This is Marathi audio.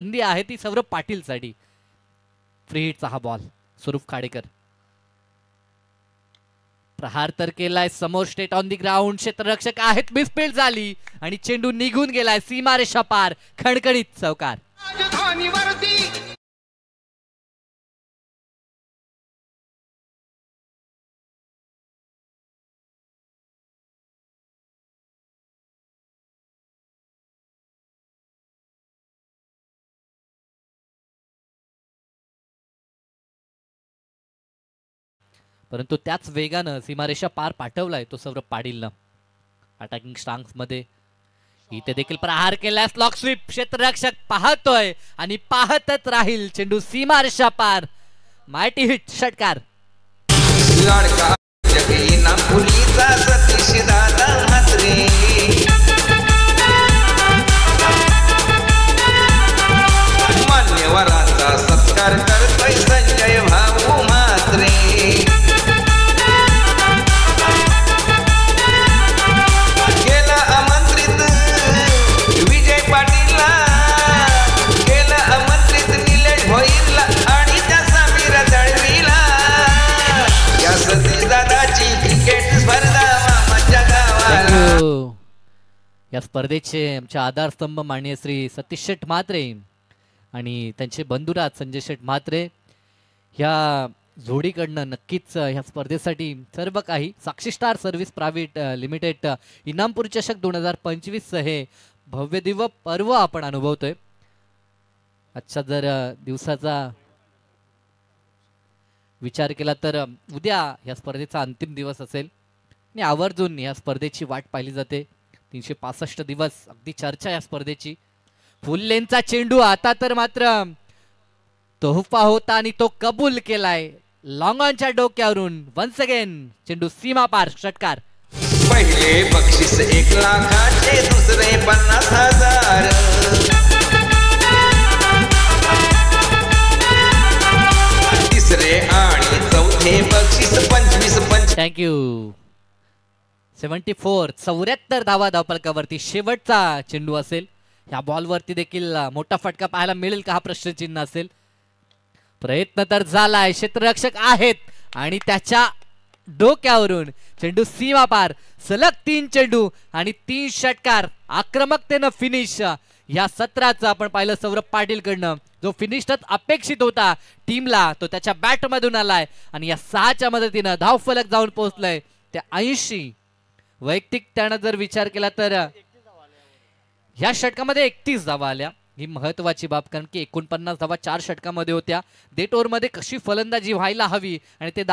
संधी आहे ती सौरभ पाटीलसाठी. फ्री हिटचा हा बॉल. स्वरूप खाडेकर प्रहार तर केलाय समोर, स्टेट ऑन दी ग्राउंड. क्षेत्ररक्षक आहेत, मिसफील्ड झाली आणि चेंडू निघून गेलाय सीमारेषा पार. खणखणीत चौकार. परंतु त्याच वेगानं सीमारेषा पार पाठवलाय तो सौरभ पाटीलनं अटॅकिंग स्टान्स मध्ये. इथे देखील प्रहार केलाय, स्लॉक स्वीप. क्षेत्ररक्षक पाहतोय आणि पाहतच राहील. चेंडू सीमारेषा पार. मायटी हिट, षटकार. मान्यवरांचा सत्कार करतोय संजय भाऊ म्हात्रे. केलं आमंत्रित विजय पाटीलला, केलं आमंत्रित निलेश भोईरला आणि त्या समीर दळवीला. या सती दादाची क्रिकेट स्पर्धा मामाच्या गावाला. या स्पर्धेचे आमचे आधारस्तंभ माननीय श्री सतीश शेठ म्हात्रे आणि त्यांचे बंधुराज संजय शेठ म्हात्रे ह्या जोडीकडनं नक्कीच ह्या स्पर्धेसाठी सर्व काही. साक्षी स्टार सर्व्हिस प्रायव्हेट लिमिटेड इनामपूर चषक 2025 हे भव्य दिव्य पर्व आपण अनुभवतोय. आजच्या जर दिवसाचा विचार केला तर उद्या या स्पर्धेचा अंतिम दिवस असेल आणि आवर्जून या स्पर्धेची वाट पाहिली जाते. 365 दिवस अगदी चर्चा या स्पर्धेची. फुल लेनचा चेंडू आता तर मात्र तोहफा होता आणि तो कबूल केलाय लॉंग ऑनच्या डोक्यावरून. वन्स अगेन चेंडू सीमा पार, षटकार. पहिले बक्षीस 1 लाखाचे, दुसरे 50,000. तिसरे आणि चौथे बक्षीस 25. थँक्यू. 74 74 धावा धावफलकावरती. शेवटचा चेंडू असेल. या बॉलवरती देखील मोठा फटका पाहायला मिळेल का हा प्रश्नचिन्ह असेल. प्रयत्न तर झालाय, क्षेत्ररक्षक आहेत आणि त्याच्या डोक्यावरून चेंडू सीमा पार. सलग 3 चेंडू आणि 3 षटकार. आक्रमकतेनं फिनिश या सत्राचं आपण पाहिलं सौरभ पाटील कडनं. जो फिनिशच अपेक्षित होता टीमला तो त्याच्या बॅट मधून आलाय आणि या 6च्या मदतीनं धावफलक जाऊन पोहोचलंय त्या 80. वैयक्तिक त्यानं जर विचार केला तर ह्या षटकामध्ये 31 धावा आल्या. ही महत्वाची बाब, कारण की 49 धावा 4 षटकामध्ये होत्या. डेट ओव्हरमध्ये कशी फलंदाजी व्हायला हवी आणि ते